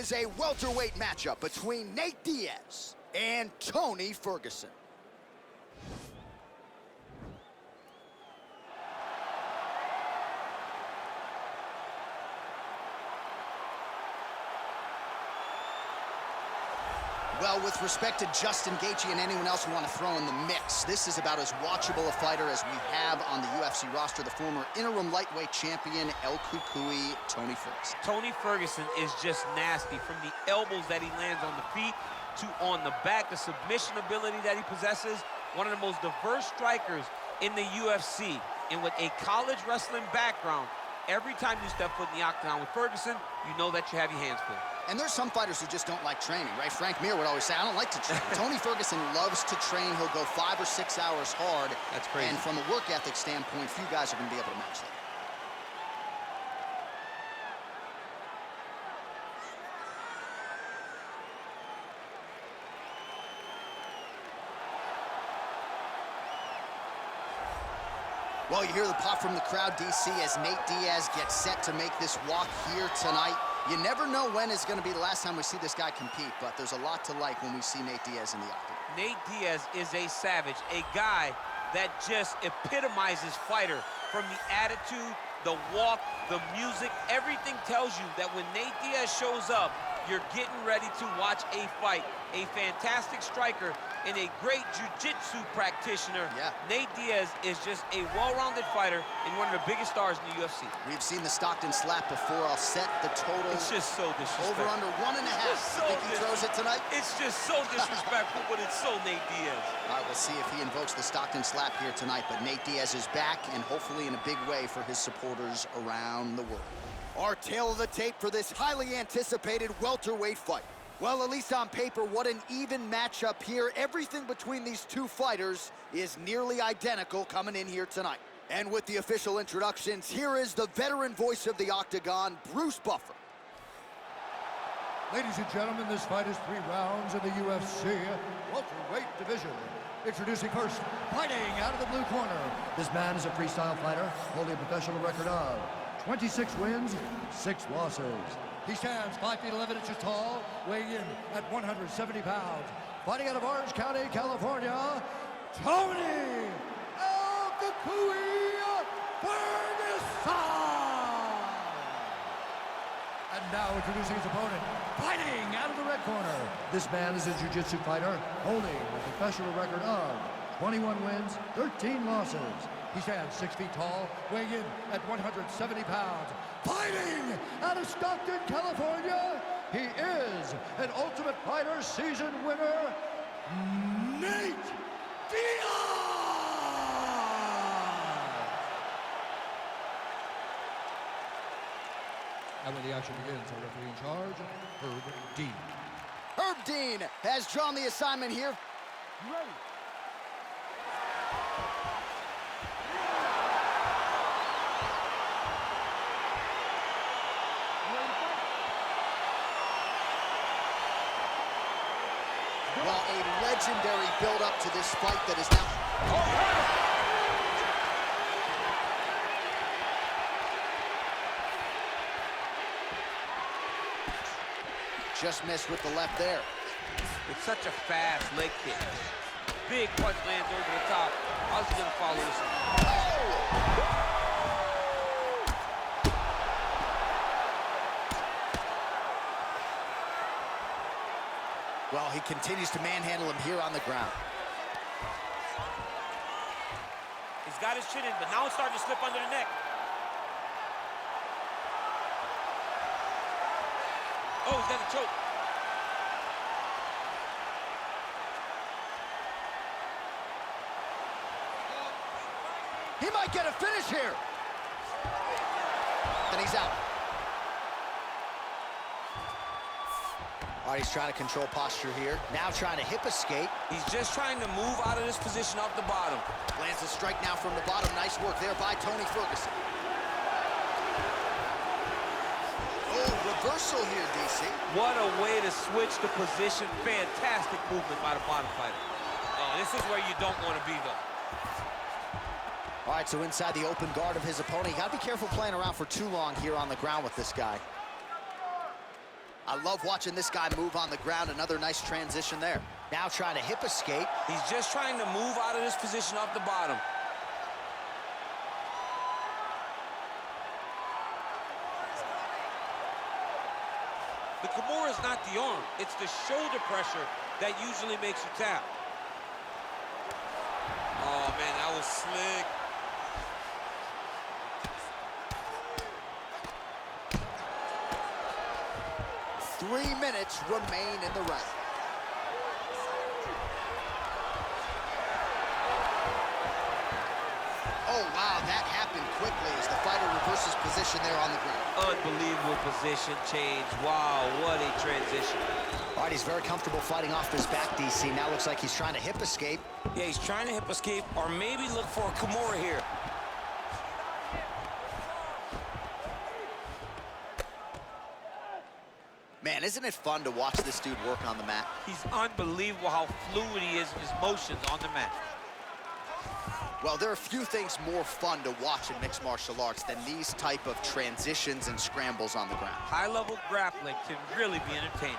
is a welterweight matchup between Nate Diaz and Tony Ferguson. Well, with respect to Justin Gaethje and anyone else we want to throw in the mix, this is about as watchable a fighter as we have on the UFC roster, the former interim lightweight champion, El Cucuy, Tony Ferguson. Tony Ferguson is just nasty. From the elbows that he lands on the feet to on the back, the submission ability that he possesses, one of the most diverse strikers in the UFC. And with a college wrestling background, every time you step foot in the octagon with Ferguson, you know that you have your hands full. And there's some fighters who just don't like training, right? Frank Mir would always say, I don't like to train. Tony Ferguson loves to train. He'll go 5 or 6 hours hard. That's crazy. And from a work ethic standpoint, few guys are going to be able to match that. Well, you hear the pop from the crowd, DC, as Nate Diaz gets set to make this walk here tonight. You never know when is going to be the last time we see this guy compete, but there's a lot to like when we see Nate Diaz in the octagon. Nate Diaz is a savage, a guy that just epitomizes fighter. From the attitude, the walk, the music, everything tells you that when Nate Diaz shows up, you're getting ready to watch a fight. A fantastic striker and a great jiu-jitsu practitioner. Yeah. Nate Diaz is just a well-rounded fighter and one of the biggest stars in the UFC. We've seen the Stockton slap before. I'll set the total. It's just so disrespectful. Over under 1.5. So you think he throws it tonight? It's just so disrespectful, but it's so Nate Diaz. All right, we'll see if he invokes the Stockton slap here tonight, but Nate Diaz is back, and hopefully in a big way for his supporters around the world. Our tale of the tape for this highly anticipated welterweight fight. Well, at least on paper, what an even matchup here. Everything between these two fighters is nearly identical coming in here tonight. And with the official introductions, here is the veteran voice of the Octagon, Bruce Buffer. Ladies and gentlemen, this fight is 3 rounds in the UFC welterweight division. Introducing first, fighting out of the blue corner. This man is a freestyle fighter, holding a professional record of 26 wins, 6 losses. He stands 5 feet 11 inches tall, weighing in at 170 pounds. Fighting out of Orange County, California, Tony El Cucuy Ferguson! And now introducing his opponent, fighting out of the red corner. This man is a jiu-jitsu fighter, holding a professional record of 21 wins, 13 losses. He stands 6 feet tall, weighing in at 170 pounds. Fighting out of Stockton, California, he is an Ultimate Fighter season winner, Nate Diaz! And when the action begins, our referee in charge, Herb Dean. Herb Dean has drawn the assignment here. Ready. Well, a legendary build-up to this fight that is now... Just missed with the left there. It's such a fast leg kick. Big punch lands over the top. How's he gonna follow this one? Oh! Well, he continues to manhandle him here on the ground. He's got his chin in, but now it's starting to slip under the neck. Oh, he's got the choke. He might get a finish here. And he's out. All right, he's trying to control posture here. Now trying to hip escape. He's just trying to move out of this position off the bottom. Lands a strike now from the bottom. Nice work there by Tony Ferguson. Oh, reversal here, DC. What a way to switch the position. Fantastic movement by the bottom fighter. Oh, this is where you don't want to be, though. All right, so inside the open guard of his opponent. You got to be careful playing around for too long here on the ground with this guy. I love watching this guy move on the ground. Another nice transition there. Now trying to hip escape. He's just trying to move out of this position off the bottom. The Kimura is not the arm. It's the shoulder pressure that usually makes you tap. Oh, man, that was slick. Three minutes remain in the round. Oh, wow, that happened quickly as the fighter reverses position there on the ground. Unbelievable position change. Wow, what a transition. All right, he's very comfortable fighting off his back, DC. Now looks like he's trying to hip escape. Yeah, he's trying to hip escape or maybe look for a Kimura here. Man, isn't it fun to watch this dude work on the mat? He's unbelievable how fluid he is in his motions on the mat. Well, there are few things more fun to watch in mixed martial arts than these type of transitions and scrambles on the ground. High-level grappling can really be entertaining.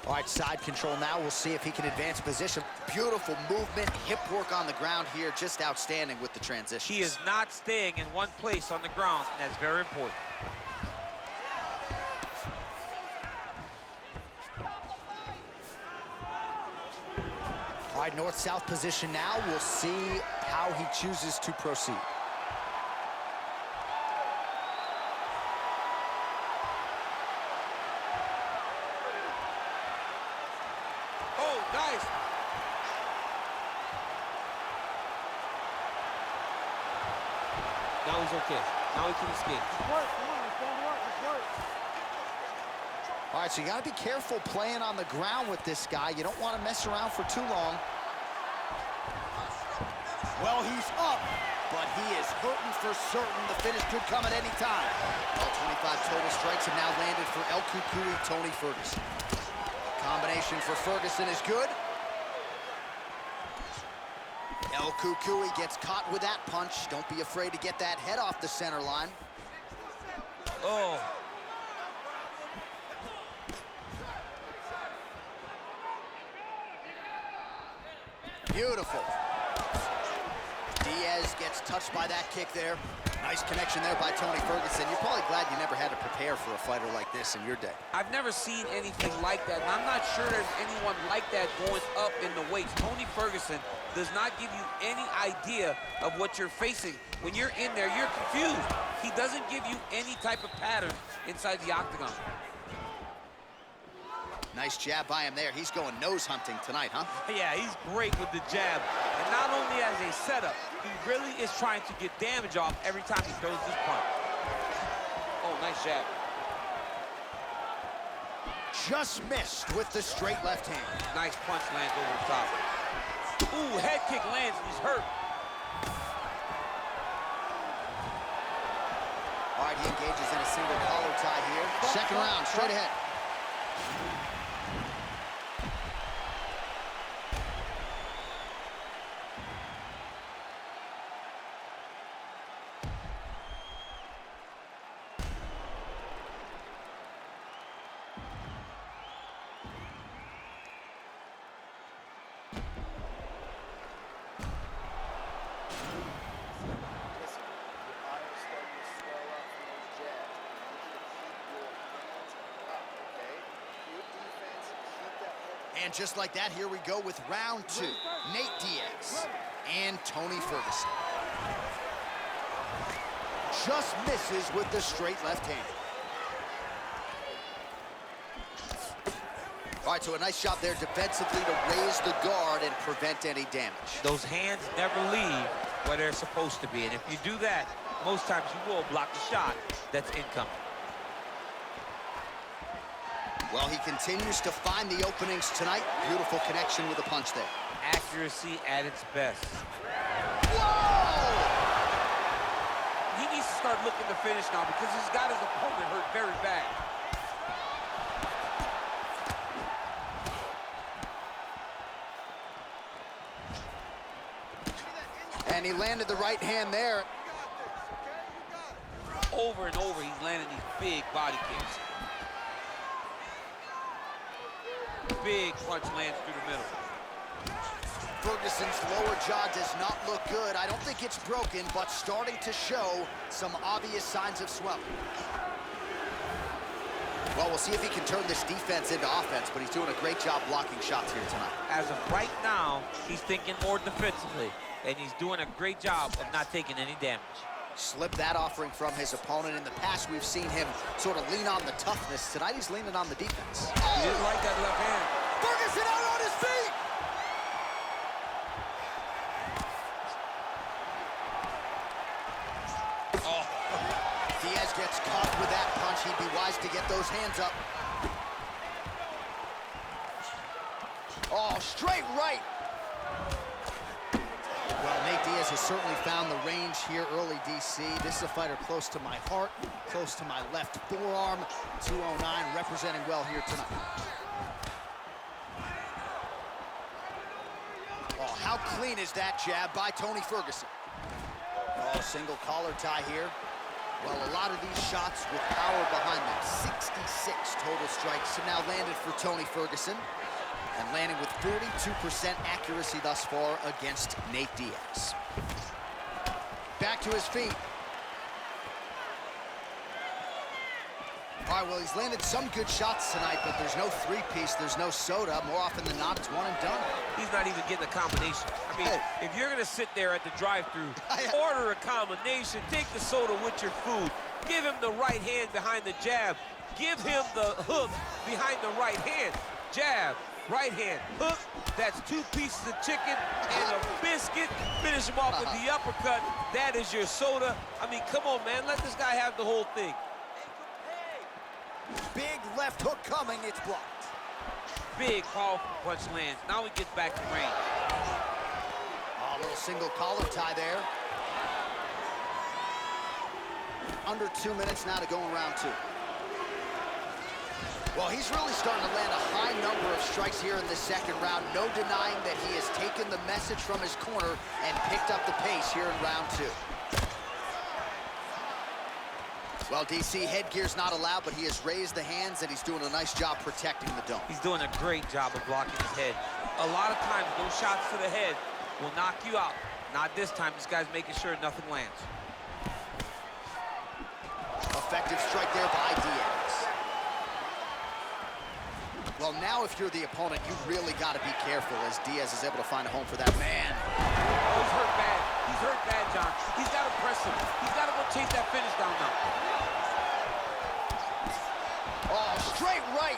All right, side control now. We'll see if he can advance position. Beautiful movement, hip work on the ground here. Just outstanding with the transition. He is not staying in one place on the ground, and that's very important. All right, north-south position now. We'll see how he chooses to proceed. Oh, nice. Now he's okay. Now he can escape. All right, so you got to be careful playing on the ground with this guy. You don't want to mess around for too long. Well, he's up, but he is hurting for certain. The finish could come at any time. All 25 total strikes have now landed for El Cucuy, Tony Ferguson. Combination for Ferguson is good. El Cucuy gets caught with that punch. Don't be afraid to get that head off the center line. Oh. Beautiful. Diaz gets touched by that kick there. Nice connection there by Tony Ferguson. You're probably glad you never had to prepare for a fighter like this in your day. I've never seen anything like that, and I'm not sure there's anyone like that going up in the weights. Tony Ferguson does not give you any idea of what you're facing. When you're in there, you're confused. He doesn't give you any type of pattern inside the octagon. Nice jab by him there. He's going nose hunting tonight, huh? Yeah, he's great with the jab. And not only as a setup, he really is trying to get damage off every time he throws this punch. Oh, nice jab. Just missed with the straight left hand. Nice punch lands over the top. Ooh, head kick lands and he's hurt. All right, he engages in a single collar tie here. Second round, straight ahead. And just like that, here we go with round two. Nate Diaz and Tony Ferguson. Just misses with the straight left hand. All right, so a nice shot there defensively to raise the guard and prevent any damage. Those hands never leave where they're supposed to be. And if you do that, most times you will block the shot that's incoming. Well, he continues to find the openings tonight. Beautiful connection with a punch there. Accuracy at its best. Whoa! He needs to start looking to finish now because he's got his opponent hurt very bad. And he landed the right hand there. over and over, he's landing these big body kicks. Big punch lands through the middle. Ferguson's lower jaw does not look good. I don't think it's broken, but starting to show some obvious signs of swelling. Well, we'll see if he can turn this defense into offense, but he's doing a great job blocking shots here tonight. As of right now, he's thinking more defensively, and he's doing a great job of not taking any damage. Slipped that offering from his opponent. In the past, we've seen him sort of lean on the toughness. Tonight, he's leaning on the defense. He didn't like that left hand. Ferguson out on his feet! Oh. Diaz gets caught with that punch. He'd be wise to get those hands up. Oh, straight right. Well, Nate Diaz has certainly found the range here early, DC. This is a fighter close to my heart, close to my left forearm. 209, representing well here tonight. Oh, how clean is that jab by Tony Ferguson? Oh, single collar tie here. Well, a lot of these shots with power behind them. 66 total strikes have now landed for Tony Ferguson, and landing with 42% accuracy thus far against Nate Diaz. Back to his feet. All right, well, he's landed some good shots tonight, but there's no three-piece, there's no soda. More often than not, it's one and done. He's not even getting a combination. I mean, if you're gonna sit there at the drive-thru, order a combination, take the soda with your food, give him the right hand behind the jab, give him the hook behind the right hand, jab, right hand, hook, that's 2 pieces of chicken and a biscuit. Finish him off with the uppercut. That is your soda. I mean, come on, man, let this guy have the whole thing. Big left hook coming, it's blocked. Big, powerful punch lands. Now he gets back to range. Oh, a little single collar tie there. Under 2 minutes now to go in round 2. Well, he's really starting to land a high number of strikes here in the second round. No denying that he has taken the message from his corner and picked up the pace here in round 2. Well, DC, headgear's not allowed, but he has raised the hands, and he's doing a nice job protecting the dome. He's doing a great job of blocking his head. A lot of times, those shots to the head will knock you out. Not this time. This guy's making sure nothing lands. Effective strike there by Diaz. Well, now if you're the opponent, you really got to be careful as Diaz is able to find a home for that man. Oh, he's hurt bad. He's hurt bad, John. He's got to press him. He's got to go chase that finish down now. Oh, straight right.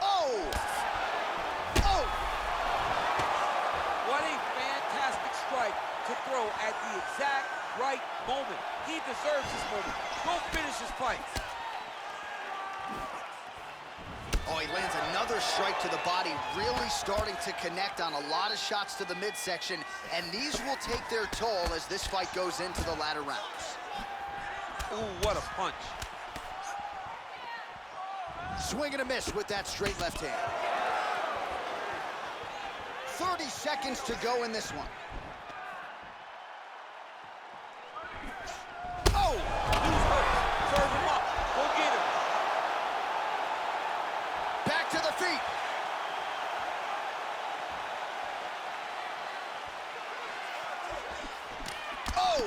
Oh! Oh! What a fantastic strike to throw at the exact right moment. He deserves this moment. Go finish his fight. Oh, he lands another strike to the body, really starting to connect on a lot of shots to the midsection, and these will take their toll as this fight goes into the latter rounds. Ooh, what a punch. Swing and a miss with that straight left hand. 30 seconds to go in this one. Oh! Use hooks. Serve him up. Go get him. Back to the feet. Oh!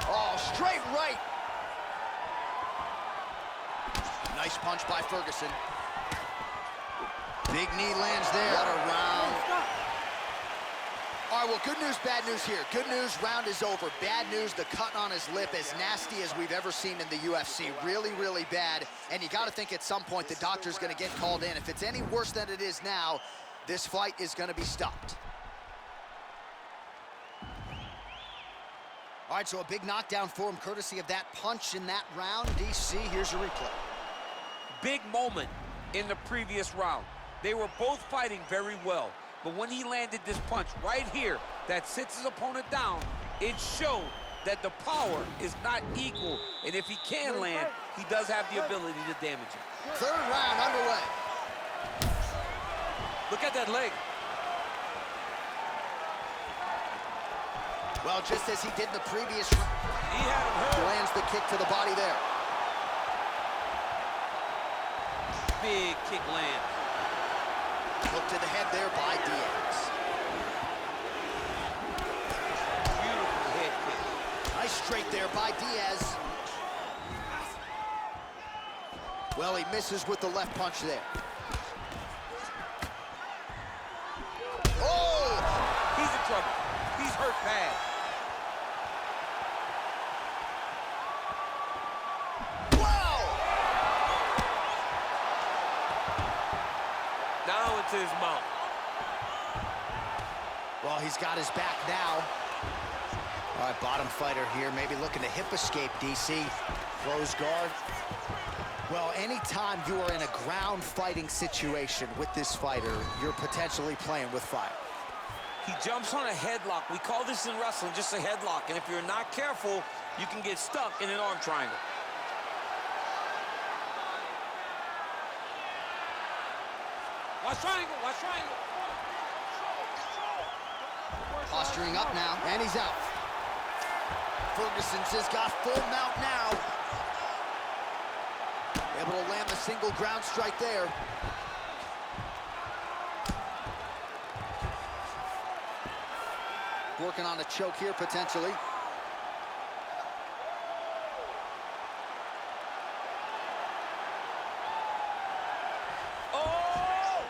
Oh, straight right. Nice punch by Ferguson. Big knee lands there. What a round. All right, well, good news, bad news here. Good news, round is over. Bad news, the cut on his lip, as nasty as we've ever seen in the UFC. Really, really bad. And you got to think at some point the doctor's going to get called in. If it's any worse than it is now, this fight is going to be stopped. All right, so a big knockdown for him, courtesy of that punch in that round. DC, here's a replay. Big moment in the previous round. They were both fighting very well. But when he landed this punch right here that sits his opponent down, it showed that the power is not equal. And if he can land, he does have the ability to damage him. Third round underway. Look at that leg. Well, just as he did in the previous round. He had him hurt. Lands the kick to the body there. Big kick land. Hook to the head there by Diaz. Beautiful head kick. Nice straight there by Diaz. Well, he misses with the left punch there. Oh! He's in trouble. He's hurt bad. Wow! Now into his mouth. Well, he's got his back now. All right, bottom fighter here, maybe looking to hip escape, DC. Close guard. Well, anytime you are in a ground fighting situation with this fighter, you're potentially playing with fire. He jumps on a headlock. We call this in wrestling just a headlock. And if you're not careful, you can get stuck in an arm triangle. Watch triangle, watch triangle. Posturing up now, and he's out. Ferguson's has got full mount now. Able to land the single ground strike there. Working on a choke here, potentially. Oh!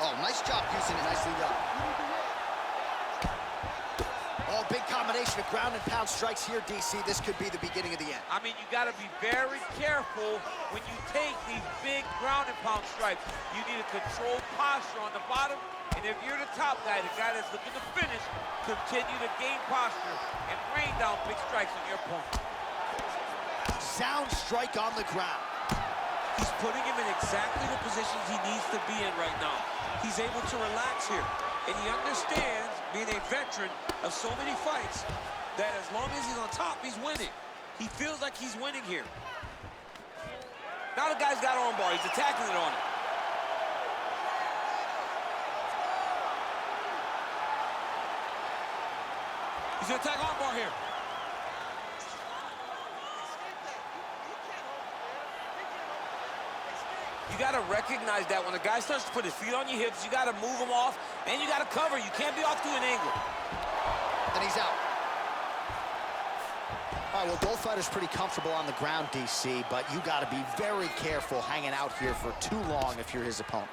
Oh, nice job using it. Nicely done. Oh, big combination of ground and pound strikes here, DC. This could be the beginning of the end. I mean, you got to be very careful when you take these big ground and pound strikes. You need a controlled posture on the bottom, and if you're the top guy, the guy that's looking to finish, continue to gain posture and rain down big strikes on your opponent. Sound strike on the ground. He's putting him in exactly the positions he needs to be in right now. He's able to relax here. And he understands, being a veteran of so many fights, that as long as he's on top, he's winning. He feels like he's winning here. Now the guy's got armbar. He's attacking it on him. He's going to attack armbar here. You got to recognize that when a guy starts to put his feet on your hips, you got to move him off, and you got to cover. You can't be off to an angle. And he's out. All right, well, both fighters pretty comfortable on the ground, DC, but you got to be very careful hanging out here for too long if you're his opponent.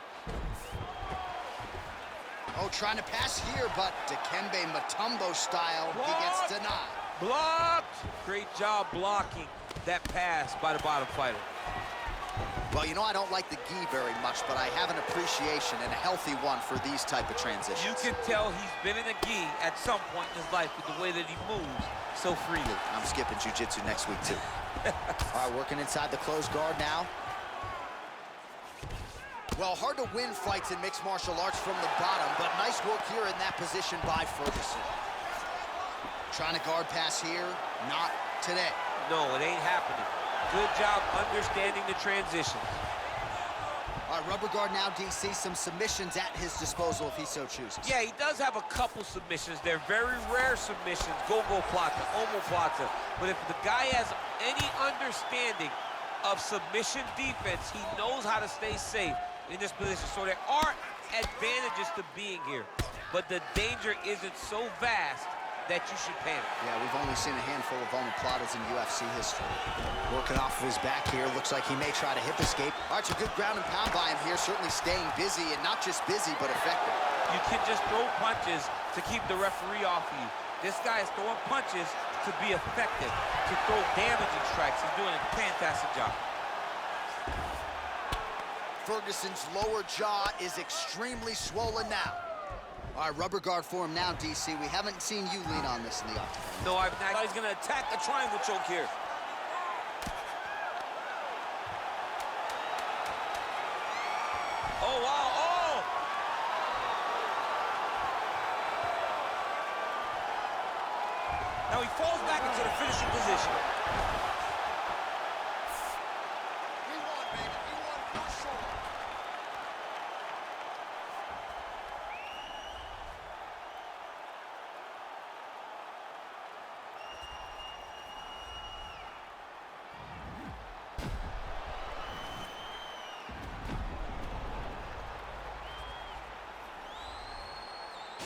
Oh, trying to pass here, but Dikembe Mutombo style, he gets denied. Blocked! Great job blocking that pass by the bottom fighter. Well, you know, I don't like the gi very much, but I have an appreciation and a healthy one for these type of transitions. You can tell he's been in a gi at some point in his life with the way that he moves so freely. I'm skipping jiu-jitsu next week, too. All right, working inside the closed guard now. Well, hard to win fights in mixed martial arts from the bottom, but nice work here in that position by Ferguson. Trying to guard pass here, not today. No, it ain't happening. Good job understanding the transitions. All right, rubber guard now, DC. Some submissions at his disposal if he so chooses. Yeah, he does have a couple submissions. They're very rare submissions, go-go plata, omoplata. But if the guy has any understanding of submission defense, he knows how to stay safe in this position. So there are advantages to being here, but the danger isn't so vast that you should panic. Yeah, we've only seen a handful of omoplatas in UFC history. Working off of his back here, looks like he may try to hip escape. All right, so good ground and pound by him here, certainly staying busy, and not just busy, but effective. You can just throw punches to keep the referee off of you. This guy is throwing punches to be effective, to throw damaging strikes. He's doing a fantastic job. Ferguson's lower jaw is extremely swollen now. All right, rubber guard for him now, DC. We haven't seen you lean on this in the octagon. No, I've not. He's going to attack the triangle choke here. Oh, wow, oh! Now he falls back into the finishing position. He won, baby. He won for sure.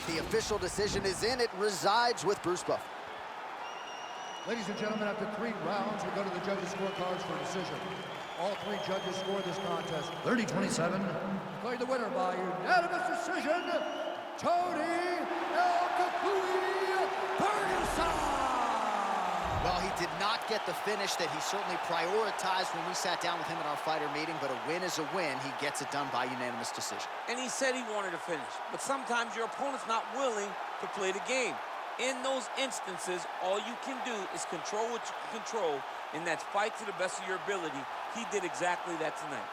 The official decision is in. It resides with Bruce Buffer. Ladies and gentlemen, after 3 rounds, we go to the judges' scorecards for decision. All 3 judges scored this contest 30-27. Declared the winner by unanimous decision, Tony Ferguson! Well, he did not get the finish that he certainly prioritized when we sat down with him at our fighter meeting, but a win is a win. He gets it done by unanimous decision. And he said he wanted to finish, but sometimes your opponent's not willing to play the game. In those instances, all you can do is control what you can control, and that's fight to the best of your ability. He did exactly that tonight.